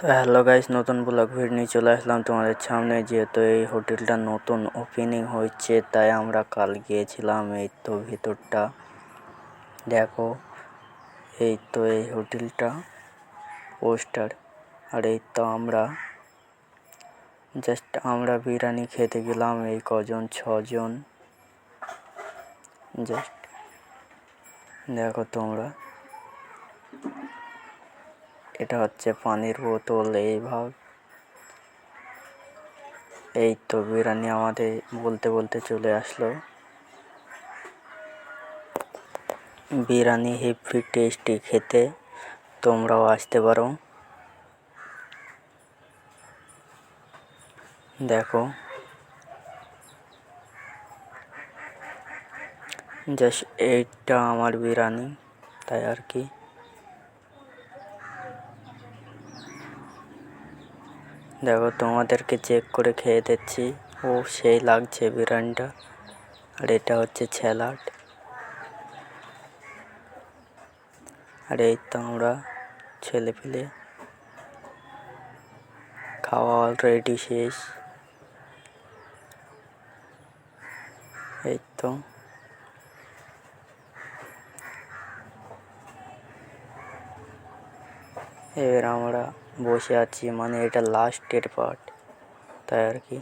তো hello guys, নতুন blog video নিয়ে চলে আসলাম তোমাদের সামনে। যেহেতু এই হোটেলটা নতুন ওপেনিং হয়েছে, তাই আমরা কাল গিয়েছিলাম। এই তো ভিতরটা দেখো, এই তো এই হোটেলটা পোস্টার। আর এই তো আমরা বিরিয়ানি খেতে গেলাম। এই কজন, 6 জন। জাস্ট দেখো তোমরা, এটা হচ্ছে পানির বোতল। এই তো বিরিয়ানি আমাদের বলতে বলতে চলে আসলো। বিরিয়ানি হেভি টেস্টি খেতে, তোমরাও আসতে পারো। দেখো জাস্ট এইটা আমার বিরিয়ানি, তাই আর কি। দেখো তোমাদেরকে চেক করে খেয়ে দিচ্ছি। ও সেই লাগছে বিরিয়ানিটা। আর এটা হচ্ছে স্যালাড। আর এই তো আমরা ছেলে পেলে খাওয়া অলরেডি শেষ। এই তো এবার আমরা বসে আছি, মানে এটা লাস্টের পার্ট, তাই আর কি।